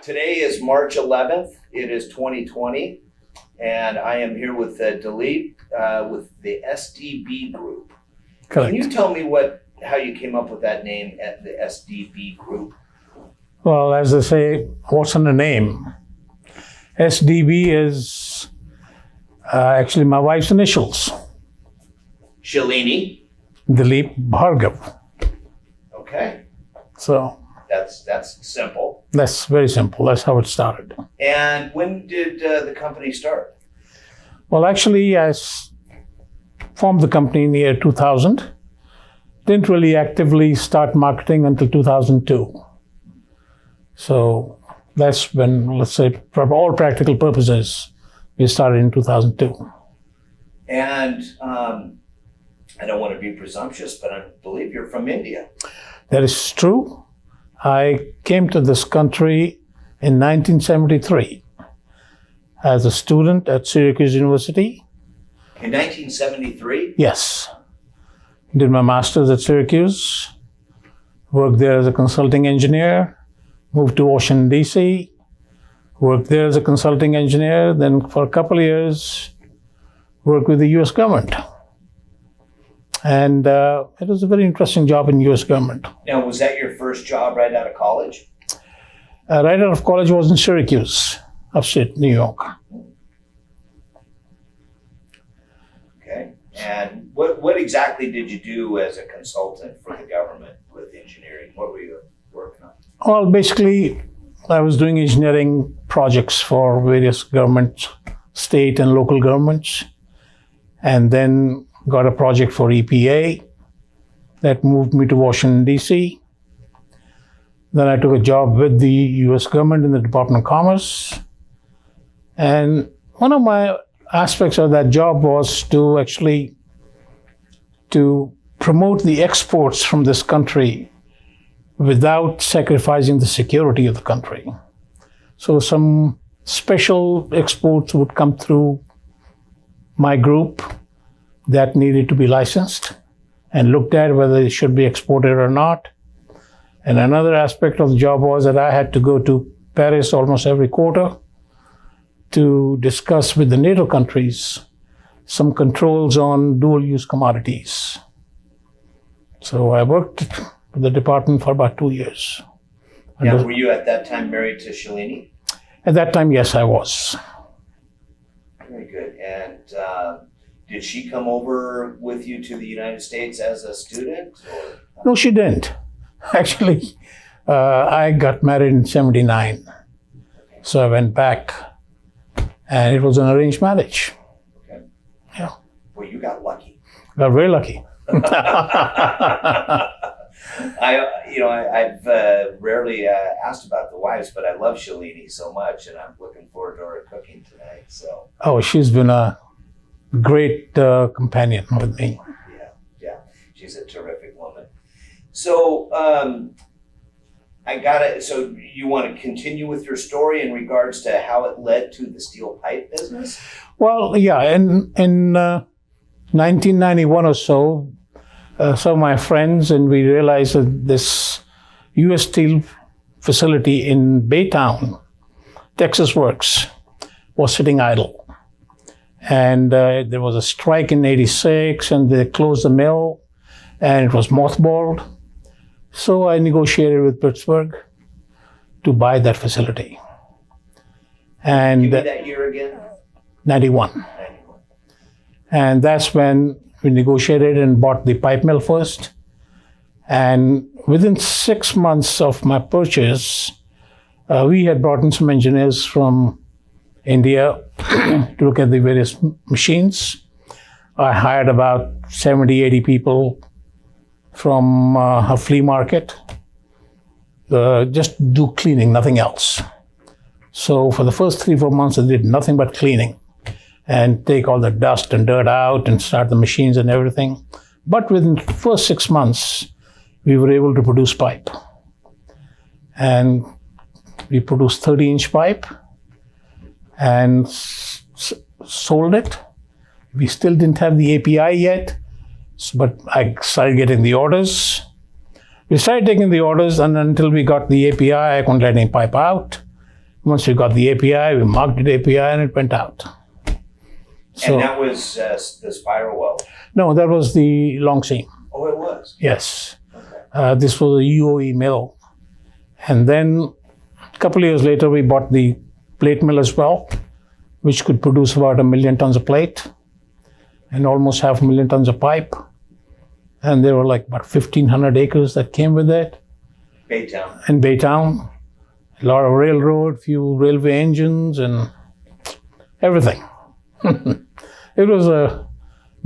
Today is March 11th. It is 2020, and I am here with Dilip with the SDB Group. Correct. Can you tell me how you came up with that name at the SDB Group? Well, as they say, what's in the name? SDB is actually my wife's initials. Shalini. Dilip Bhargava. Okay. So that's simple. that's very simple. That's how it started. And when did the company start? Well, actually, I formed the company in the year 2000. Didn't really actively start marketing until 2002. So that's when, let's say, for all practical purposes, we started in 2002. And I don't want to be presumptuous, but I believe you're from India. That is true. I came to this country in 1973 as a student at Syracuse University. In 1973? Yes. Did my master's at Syracuse, worked there as a consulting engineer, moved to Washington, D.C., worked there as a consulting engineer, then for a couple of years, worked with the U.S. government. And it was a very interesting job in U.S. government. Now, was that your first job right out of college? Right out of college was in Syracuse, upstate New York. Okay. And what exactly did you do as a consultant for the government with engineering? What were you working on? Well, basically, I was doing engineering projects for various governments, state and local governments, and then got a project for EPA that moved me to Washington, D.C. Then I took a job with the U.S. government in the Department of Commerce. And one of my aspects of that job was to promote the exports from this country without sacrificing the security of the country. So some special exports would come through my group that needed to be licensed and looked at whether it should be exported or not. And another aspect of the job was that I had to go to Paris almost every quarter to discuss with the NATO countries some controls on dual-use commodities. So I worked with the department for about 2 years. Now, were you at that time married to Shalini? At that time, yes, I was. Very good. And did she come over with you to the United States as a student? Or? No, she didn't. Actually, I got married in 1979. So I went back, and it was an arranged marriage. Okay. Yeah. Well, you got lucky. Got very lucky. I've rarely asked about the wives, but I love Shalini so much, and I'm looking forward to her cooking tonight. So. Oh, she's been a great companion with me. Yeah, she's a terrific woman. So So you want to continue with your story in regards to how it led to the steel pipe business? Well, yeah, in 1991 or so, some of my friends and we realized that this U.S. Steel facility in Baytown, Texas Works, was sitting idle. And there was a strike in '86, and they closed the mill, and it was mothballed. So I negotiated with Pittsburgh to buy that facility. And give me that year again? 91. And that's when we negotiated and bought the pipe mill first. And within 6 months of my purchase, we had brought in some engineers from India to look at the various machines. I hired about 70, 80 people from a flea market, just do cleaning, nothing else. So for the first 3-4 months, I did nothing but cleaning and take all the dust and dirt out and start the machines and everything. But within the first 6 months, we were able to produce pipe. And we produced 30-inch pipe and sold it. We still didn't have the API yet, but I started getting the orders. We started taking the orders, and until we got the API, I couldn't let any pipe out. Once we got the API, we marked the API and it went out. So, And that was the spiral weld. no, that was the long seam. Oh, it was? Yes. Okay. This was a UOE mill. And then a couple of years later, we bought the plate mill as well, which could produce about 1 million tons of plate and almost 500,000 tons of pipe. And there were like about 1,500 acres that came with it. Baytown. In Baytown, a lot of railroad, few railway engines, and everything. It was a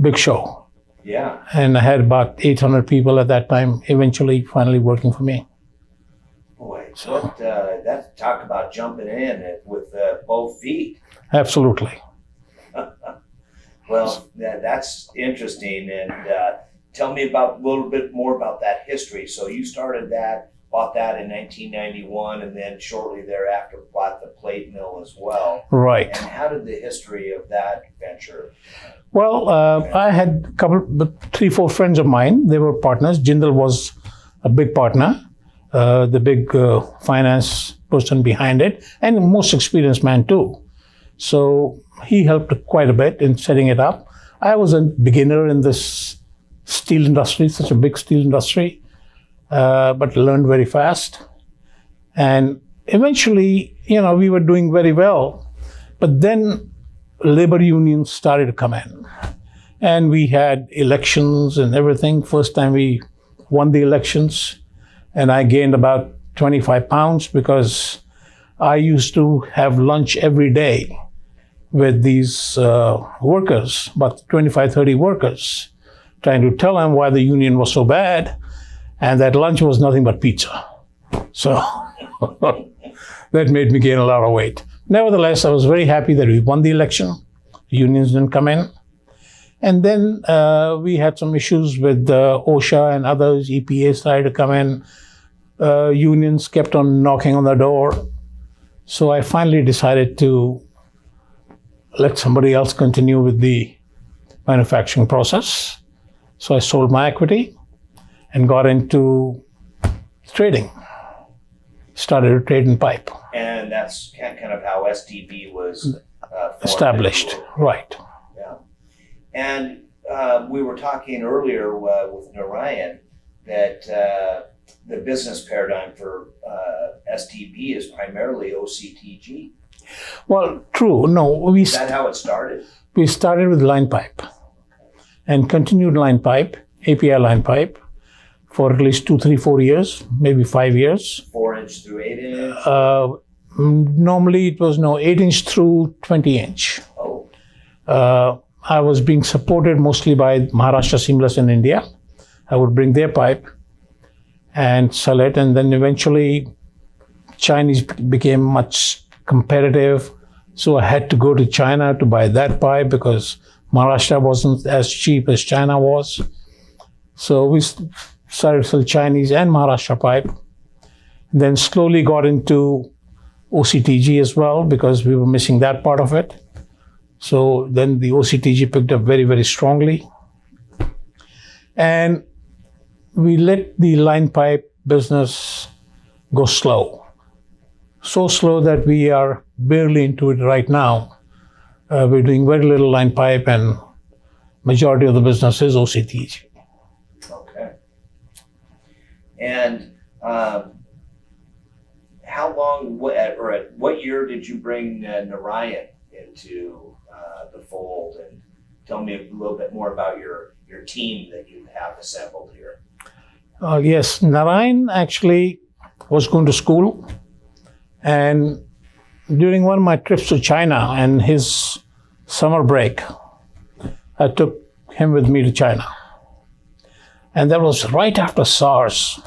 big show. Yeah. And I had about 800 people at that time, eventually, finally working for me. Boy, that talk about jumping in with both feet. Absolutely. Well, that's interesting. And tell me about a little bit more about that history. So you started that, bought that in 1991, and then shortly thereafter bought the plate mill as well. Right. And how did the history of that venture? Well, I had a couple, 3-4 friends of mine. They were partners. Jindal was a big partner, the big finance person behind it, and most experienced man too. So he helped quite a bit in setting it up. I was a beginner in this steel industry, such a big steel industry, but learned very fast. And eventually, we were doing very well. But then labor unions started to come in. And we had elections and everything. First time we won the elections. And I gained about 25 pounds because I used to have lunch every day with these workers, about 25, 30 workers, trying to tell them why the union was so bad and that lunch was nothing but pizza. So that made me gain a lot of weight. Nevertheless, I was very happy that we won the election. The unions didn't come in. And then we had some issues with OSHA and others. EPA started to come in. Unions kept on knocking on the door. So I finally decided to let somebody else continue with the manufacturing process. So I sold my equity and got into trading. Started to trade in pipe. And that's kind of how STB was Established, right. Yeah. And we were talking earlier with Narayan that the business paradigm for STB is primarily OCTG. Well, true. No, Is that how it started? we started with line pipe and continued line pipe, API line pipe, for at least 2, 3, 4 years, maybe 5 years. 4-inch through 8-inch? Normally it was 8-inch through 20-inch. Oh. I was being supported mostly by Maharashtra Seamless in India. I would bring their pipe and sell it, and then eventually Chinese became much competitive. So I had to go to China to buy that pipe because Maharashtra wasn't as cheap as China was. So we started to sell Chinese and Maharashtra pipe. Then slowly got into OCTG as well because we were missing that part of it. So then the OCTG picked up very, very strongly. And we let the line pipe business go slow. So slow that we are barely into it right now. We're doing very little line pipe and majority of the business is OCTG. Okay. And how long, or at what year did you bring Narayan into the fold? And tell me a little bit more about your team that you have assembled here. Yes, Narayan actually was going to school, and during one of my trips to China and his summer break, I took him with me to China. And that was right after SARS.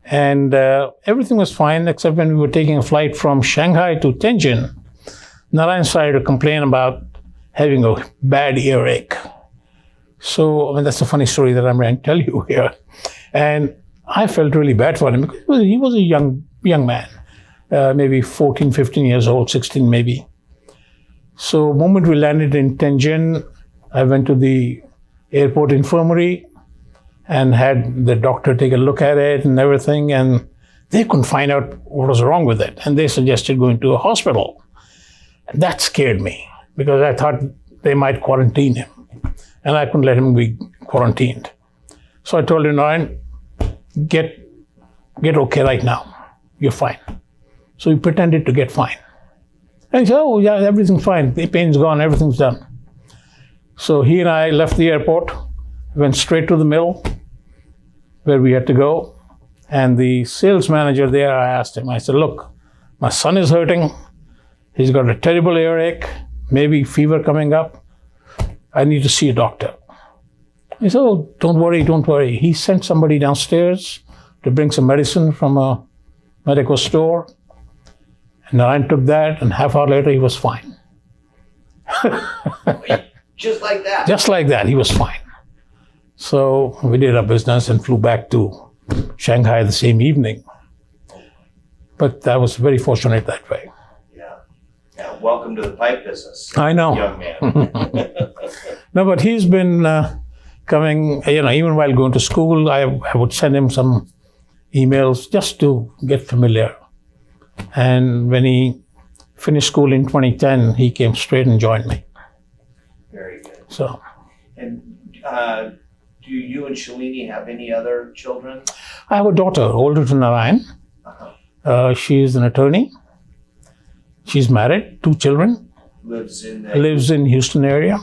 And everything was fine except when we were taking a flight from Shanghai to Tianjin, Narayan started to complain about having a bad earache. So, that's a funny story that I'm going to tell you here. And I felt really bad for him because he was a young man, maybe 14, 15 years old, 16 maybe. So, the moment we landed in Tianjin, I went to the airport infirmary and had the doctor take a look at it and everything and They couldn't find out what was wrong with it, and they suggested going to a hospital. And that scared me because I thought they might quarantine him, and I couldn't let him be quarantined. So I told him, Narayan, get okay right now. You're fine. So he pretended to get fine. And he said, oh, yeah, everything's fine. The pain's gone, everything's done. So he and I left the airport, went straight to the mill where we had to go. And the sales manager there, I asked him, I said, look, my son is hurting. He's got a terrible earache, maybe fever coming up. I need to see a doctor. He said, oh, don't worry. He sent somebody downstairs to bring some medicine from a medical store. And Narayan took that, and half hour later, he was fine. Just like that? Just like that, he was fine. So we did our business and flew back to Shanghai the same evening. But I was very fortunate that way. Yeah, welcome to the pipe business. I know. Young man. No, but he's been coming, even while going to school, I would send him some emails just to get familiar. And when he finished school in 2010, he came straight and joined me. Very good. So. And do you and Shalini have any other children? I have a daughter, older than Narayan. She is an attorney. She's married, 2 children. Lives in Houston area.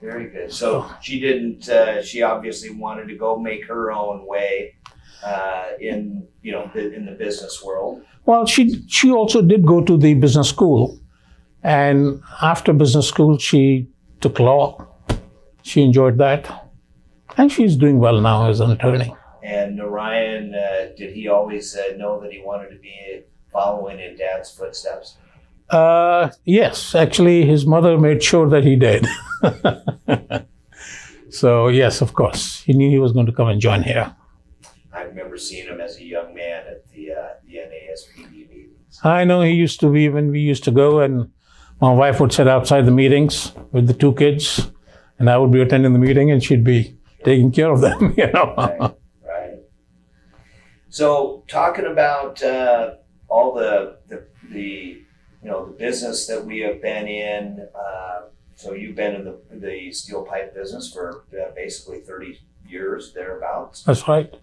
Very good. So she didn't. She obviously wanted to go make her own way in the business world. Well, she also did go to the business school, and after business school, she took law. She enjoyed that, and she's doing well now as an attorney. And Narayan, did he always know that he wanted to be following in Dad's footsteps? Yes, actually, his mother made sure that he did. So, yes, of course. He knew he was going to come and join here. I remember seeing him as a young man at the Naspd meetings. I know he used to be when we used to go, and my wife would sit outside the meetings with the 2 kids, and I would be attending the meeting, and she'd be taking care of them, Right. So, talking about all the business that we have been in. So you've been in the steel pipe business for basically 30 years, thereabouts. That's right.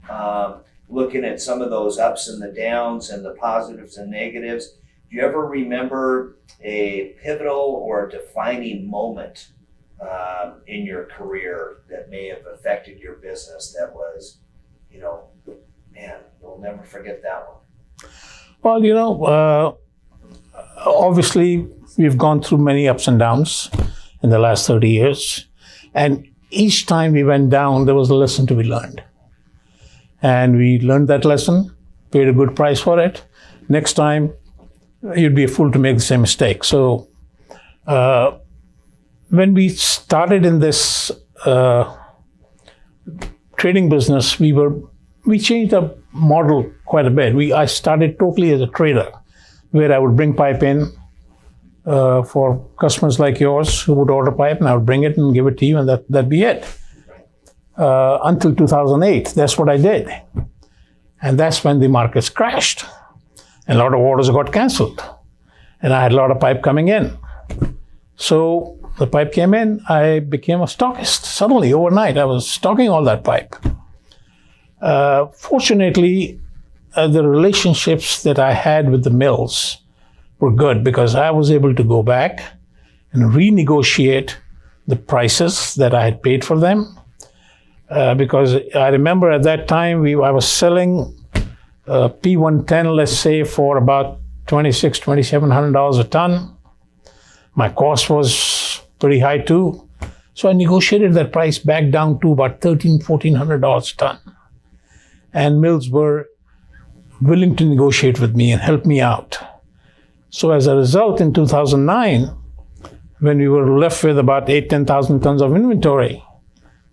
Looking at some of those ups and the downs and the positives and negatives, do you ever remember a pivotal or defining moment in your career that may have affected your business that was, man, you'll never forget that one? Well, obviously, we've gone through many ups and downs in the last 30 years. And each time we went down, there was a lesson to be learned. And we learned that lesson, paid a good price for it. Next time, you'd be a fool to make the same mistake. So when we started in this trading business, we changed our model quite a bit. I started totally as a trader, where I would bring pipe in for customers like yours who would order pipe, and I would bring it and give it to you, and that'd be it. Until 2008, that's what I did. And that's when the markets crashed. And a lot of orders got canceled. And I had a lot of pipe coming in. So the pipe came in, I became a stockist. Suddenly, overnight, I was stocking all that pipe. Fortunately, the relationships that I had with the mills were good because I was able to go back and renegotiate the prices that I had paid for them. Because I remember at that time, I was selling P110, let's say, for about $2,600, $2,700 a ton. My cost was pretty high too. So I negotiated that price back down to about $1,300, $1,400 a ton. And mills were willing to negotiate with me and help me out. So as a result, in 2009, when we were left with about 10,000 tons of inventory,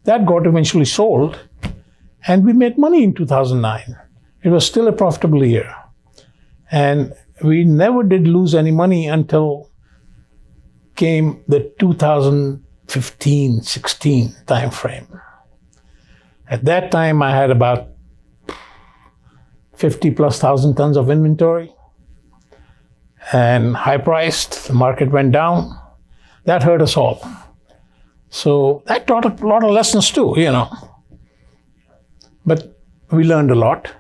that got eventually sold, and we made money in 2009. It was still a profitable year. And we never did lose any money until came the 2015-16 timeframe. At that time, I had about 50 plus thousand tons of inventory and high priced. The market went down. That hurt us all. So that taught a lot of lessons too, But we learned a lot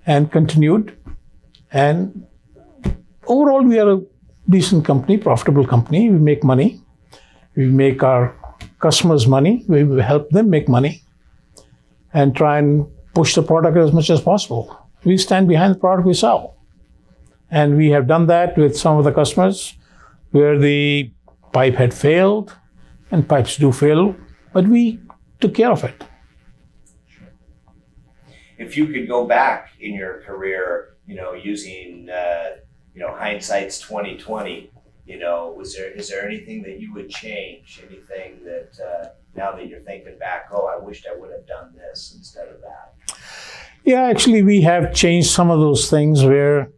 and continued. And overall, we are a decent company, profitable company. We make money. We make our customers money. We help them make money and try and push the product as much as possible. We stand behind the product we sell. And we have done that with some of the customers where the pipe had failed, and pipes do fail, but we took care of it. If you could go back in your career, using, hindsight's 2020, is there anything that you would change? Anything that now that you're thinking back, I wished I would have done this instead of that? Yeah, actually, we have changed some of those things where,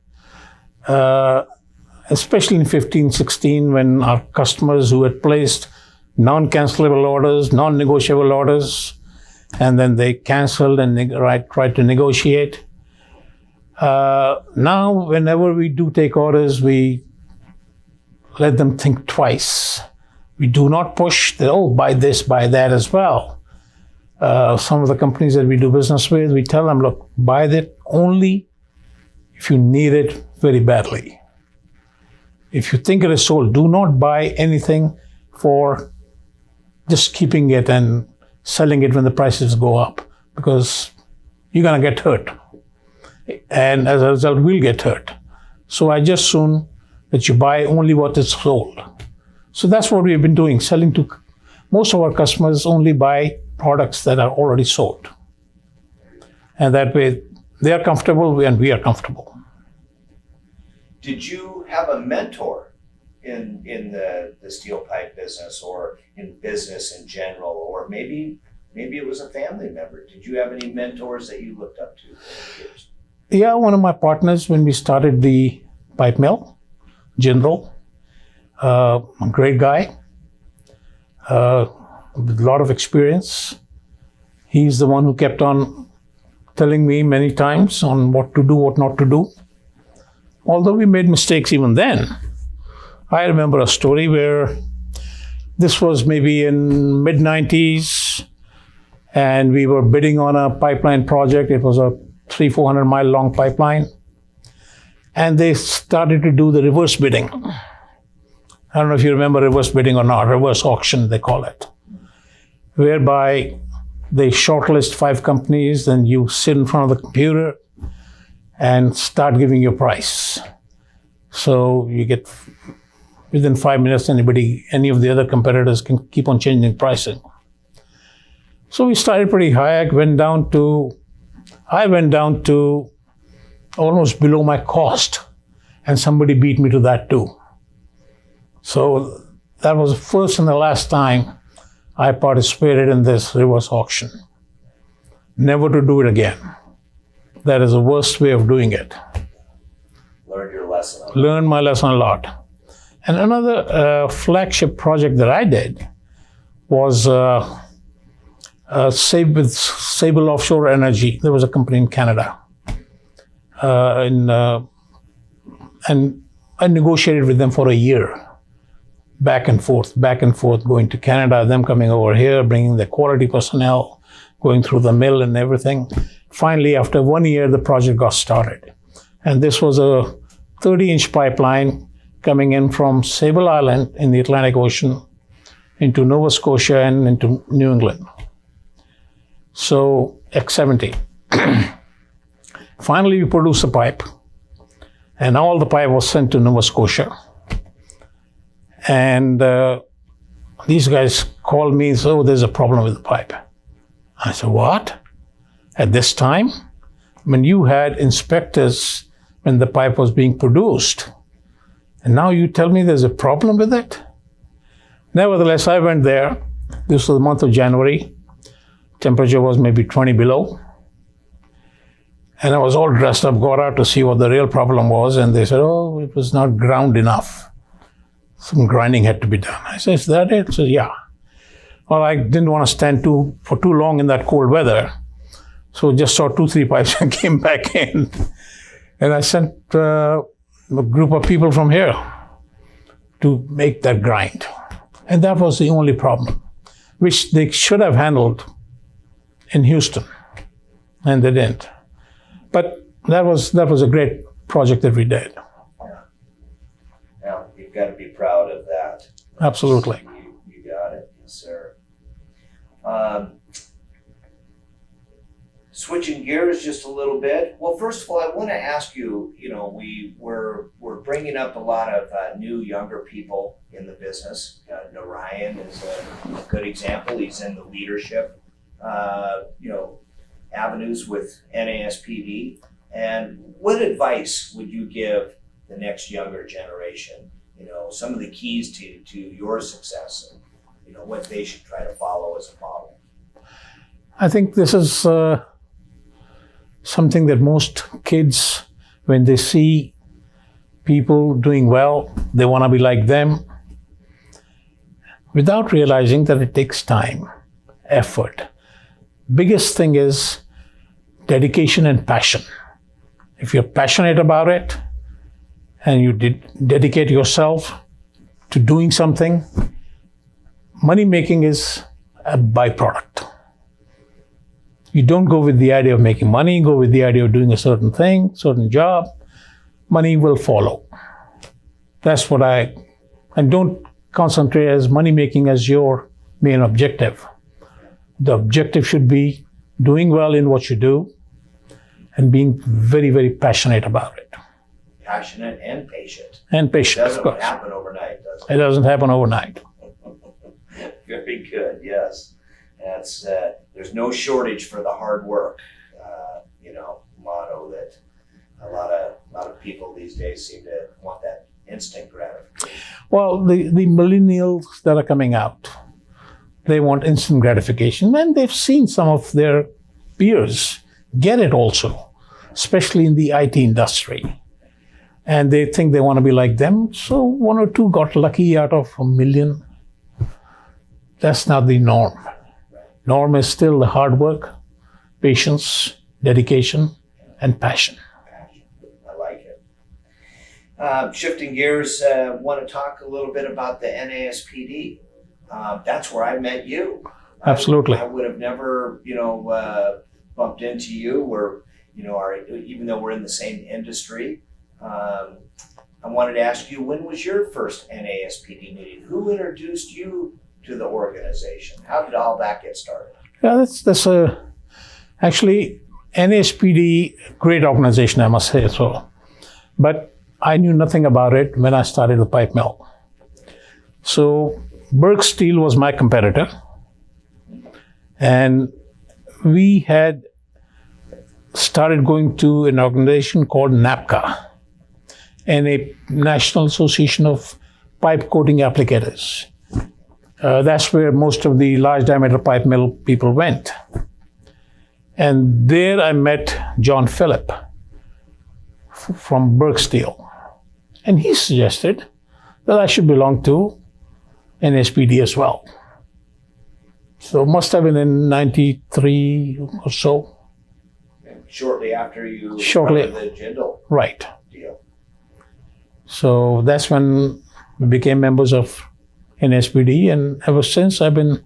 especially in 15, 16, when our customers who had placed non-cancelable orders, non-negotiable orders, and then they canceled and tried to negotiate. Now, whenever we do take orders, we let them think twice. We do not push buy this, buy that as well. Some of the companies that we do business with, we tell them, look, buy that only if you need it very badly. If you think it is sold, do not buy anything for just keeping it and selling it when the prices go up, because you're going to get hurt. And as a result, we'll get hurt. So I just assume that you buy only what is sold. So that's what we've been doing, selling to most of our customers only buy products that are already sold. And that way they are comfortable and we are comfortable. Did you have a mentor in the steel pipe business or in business in general, or maybe it was a family member? Did you have any mentors that you looked up to for years? Yeah, one of my partners when we started the pipe mill, General, a great guy with a lot of experience. He's the one who kept on telling me many times on what to do, what not to do. Although we made mistakes even then. I remember a story where this was maybe in mid-90s, and we were bidding on a pipeline project. It was a 300-400 mile long pipeline. And they started to do the reverse bidding. I don't know if you remember reverse bidding or not, reverse auction they call it, whereby they shortlist 5 companies, then you sit in front of the computer and start giving your price. So you get, within 5 minutes, any of the other competitors can keep on changing pricing. So we started pretty high. I went down to almost below my cost, and somebody beat me to that too. So that was the first and the last time I participated in this reverse auction. Never to do it again. That is the worst way of doing it. Learned your lesson. Learned my lesson a lot. And another flagship project that I did was with Sable Offshore Energy. There was a company in Canada. And I negotiated with them for a year. Back and forth, going to Canada, them coming over here, bringing the quality personnel, going through the mill and everything. Finally, after 1 year, the project got started. And this was a 30-inch pipeline coming in from Sable Island in the Atlantic Ocean into Nova Scotia and into New England. So, X70. Finally, we produced a pipe, and all the pipe was sent to Nova Scotia. And these guys called me and said, oh, there's a problem with the pipe. I said, what? At this time? When you had inspectors when the pipe was being produced, and now you tell me there's a problem with it? Nevertheless, I went there. This was the month of January. Temperature was maybe 20 below. And I was all dressed up, got out to see what the real problem was, and they said, oh, it was not ground enough. Some grinding had to be done. I said, is that it? So yeah. Well, I didn't want to stand for too long in that cold weather. So just saw 2-3 pipes and came back in. And I sent a group of people from here to make that grind. And that was the only problem, which they should have handled in Houston, and they didn't. But that was a great project that we did. Now, you've got to be proud of that. Absolutely. You got it, yes, sir. Switching gears just a little bit. Well, first of all, I want to ask you, we're bringing up a lot of new, younger people in the business. Narayan is a good example. He's in the leadership, avenues with NASPD. And what advice would you give the next younger generation? Some of the keys to your success and, what they should try to follow as a model. I think this is something that most kids, when they see people doing well, they want to be like them, without realizing that it takes time, effort. Biggest thing is dedication and passion. If you're passionate about it and you dedicate yourself to doing something, money making is a byproduct. You don't go with the idea of making money, go with the idea of doing a certain thing, certain job. Money will follow. That's what and don't concentrate as money making as your main objective. The objective should be doing well in what you do and being very, very passionate about it. Passionate and patient. And patient, of course. It doesn't happen overnight, does it? It doesn't happen overnight. Very good, yes. That's there's no shortage for the hard work, motto that a lot of people these days seem to want that instant gratification. Well, the millennials that are coming out, they want instant gratification, and they've seen some of their peers get it also, especially in the IT industry. And they think they want to be like them, so one or two got lucky out of 1 million. That's not the norm. Norm is still the hard work, patience, dedication, and passion. I like it. Shifting gears, want to talk a little bit about the NASPD. That's where I met you. Absolutely. I would have never, bumped into you. We're, even though we're in the same industry. I wanted to ask you, when was your first NASPD meeting? Who introduced you to the organization? How did all that get started? Yeah, that's actually NASPD, great organization, I must say so. But I knew nothing about it when I started the pipe mill. So Berg Steel was my competitor, and we had started going to an organization called NAPCA, and a National Association of Pipe Coating Applicators. That's where most of the large diameter pipe mill people went. And there I met John Phillip from Berg Steel. And he suggested that I should belong to NASPD as well. So it must have been in 93 or so. Shortly after you Shortly. started the Jindal Right. deal. So that's when we became members of NASPD, and ever since I've been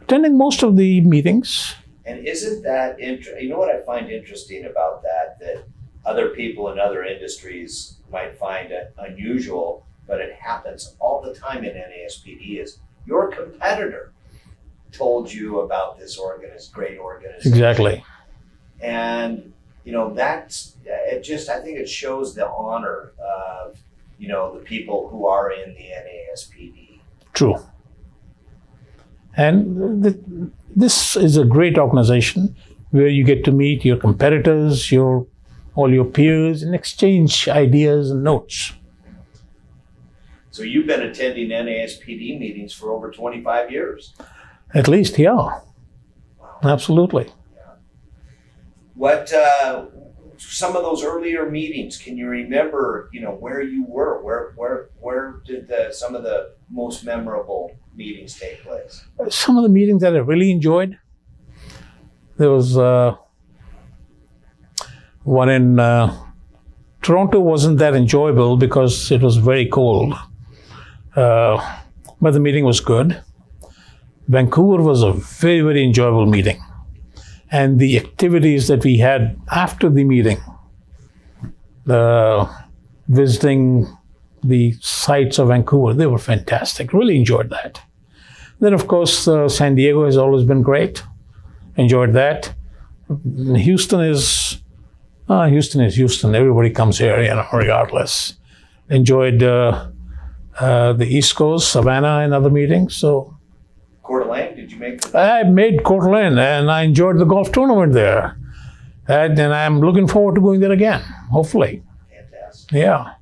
attending most of the meetings. And isn't that you know what I find interesting about that other people in other industries might find it unusual, but it happens all the time in NASPD, is your competitor told you about this great organization. Exactly. And, that's, I think it shows the honor of, the people who are in the NASPD. True. And this is a great organization where you get to meet your competitors, all your peers, and exchange ideas and notes. So you've been attending NASPD meetings for over 25 years. At least, yeah. Wow. Absolutely. What some of those earlier meetings, can you remember, where you were? Where did some of the most memorable meetings take place? Some of the meetings that I really enjoyed, there was one in Toronto wasn't that enjoyable because it was very cold. But the meeting was good. Vancouver was a very, very enjoyable meeting. And the activities that we had after the meeting, visiting the sites of Vancouver, they were fantastic. Really enjoyed that. Then, of course, San Diego has always been great. Enjoyed that. Houston is Houston. Everybody comes here, regardless. Enjoyed the East Coast, Savannah, and other meetings. So, Coeur d'Alene, did you make I made Coeur d'Alene, and I enjoyed the golf tournament there. And I'm looking forward to going there again, hopefully. Fantastic. Yeah.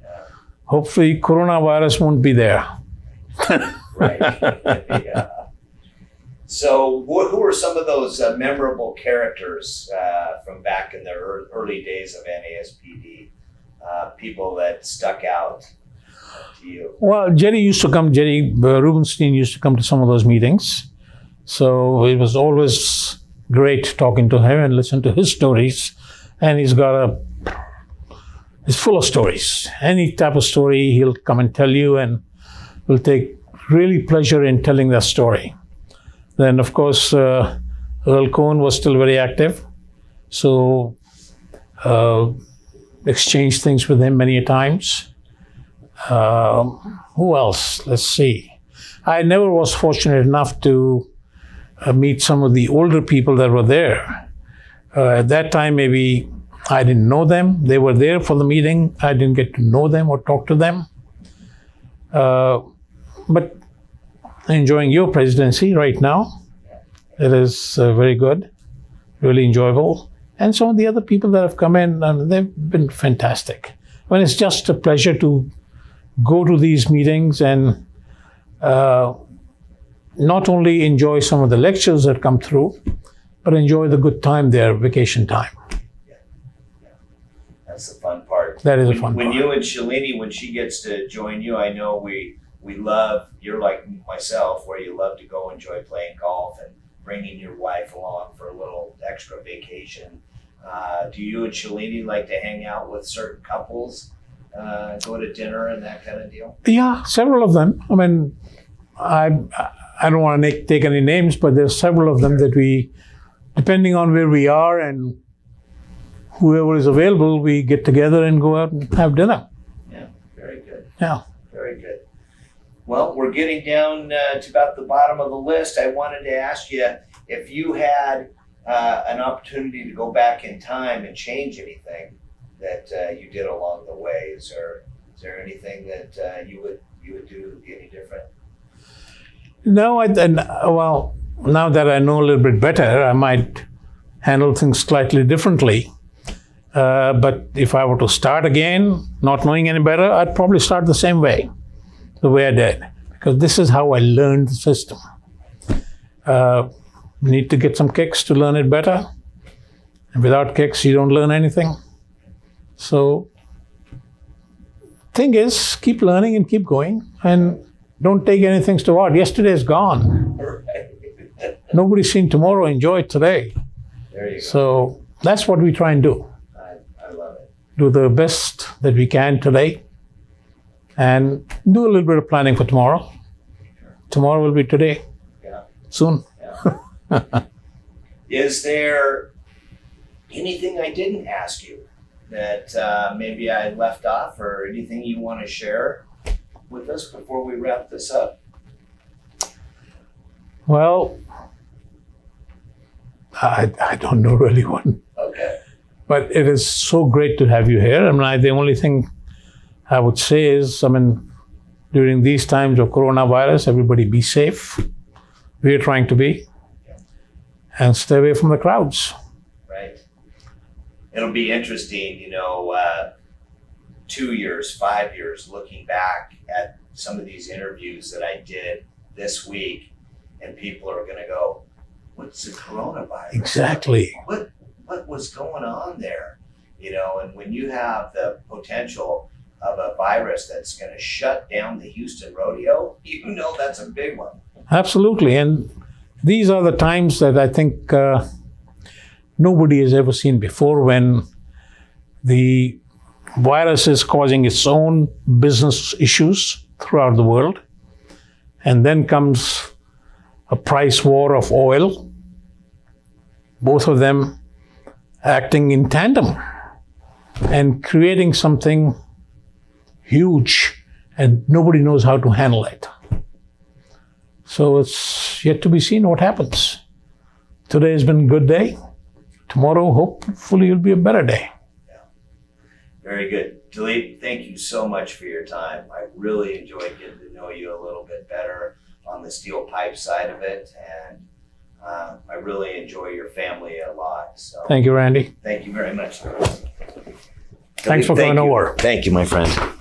Hopefully, coronavirus won't be there. Right. Yeah. So, who are some of those memorable characters from back in the early days of NASPD? People that stuck out to you? Well, Jerry Rubenstein used to come to some of those meetings. So it was always great talking to him and listen to his stories. And he's full of stories. Any type of story, he'll come and tell you, and will take really pleasure in telling that story. Then, of course, Earl Cohen was still very active. So exchanged things with him many times. Who else? Let's see. I never was fortunate enough to meet some of the older people that were there. At that time, maybe I didn't know them. They were there for the meeting. I didn't get to know them or talk to them. But enjoying your presidency right now. It is very good, really enjoyable. And some of the other people that have come in, they've been fantastic. I mean, it's just a pleasure to go to these meetings and not only enjoy some of the lectures that come through, but enjoy the good time there, vacation time. Yeah. That's the fun part. That is a fun part. When you and Shalini, when she gets to join you, I know we love, you're like myself, where you love to go enjoy playing golf and bringing your wife along for a little extra vacation. Do you and Shalini like to hang out with certain couples, go to dinner and that kind of deal? Yeah, several of them. I mean, I don't want to take any names, but there's several of them that we, depending on where we are and whoever is available, we get together and go out and have dinner. Yeah, very good. Yeah. Very good. Well, we're getting down to about the bottom of the list. I wanted to ask you if you had an opportunity to go back in time and change anything that you did along the way. Is there anything that you would do any different? No, well, now that I know a little bit better, I might handle things slightly differently. But if I were to start again, not knowing any better, I'd probably start the same way, the way I did, because this is how I learned the system. Need to get some kicks to learn it better. And without kicks, you don't learn anything. So, thing is, keep learning and keep going, and don't take anything to heart. Yesterday is gone. Right. Nobody's seen tomorrow. Enjoy it today. There you go. So that's what we try and do. I love it. Do the best that we can today, and do a little bit of planning for tomorrow. Tomorrow will be today. Yeah. Soon. Yeah. Is there anything I didn't ask you that maybe I left off, or anything you want to share with us before we wrap this up? Well, I don't know really one. Okay. But it is so great to have you here. I mean, the only thing I would say is, during these times of coronavirus, everybody be safe. We're trying to be. And stay away from the crowds. Right. It'll be interesting, 2 years, 5 years, looking back at some of these interviews that I did this week, and people are going to go, what's the coronavirus? Exactly. What was going on there? And when you have the potential of a virus that's going to shut down the Houston rodeo, that's a big one. Absolutely. And these are the times that I think nobody has ever seen before, when the virus is causing its own business issues throughout the world. And then comes a price war of oil, both of them acting in tandem and creating something huge, and nobody knows how to handle it. So it's yet to be seen what happens. Today has been a good day. Tomorrow, hopefully, will be a better day. Very good. Dilip, thank you so much for your time. I really enjoyed getting to know you a little bit better on the steel pipe side of it, and I really enjoy your family a lot. So Thank you, Randy. thank you very much. Thanks for Dilip, coming over. Thank you, my friend.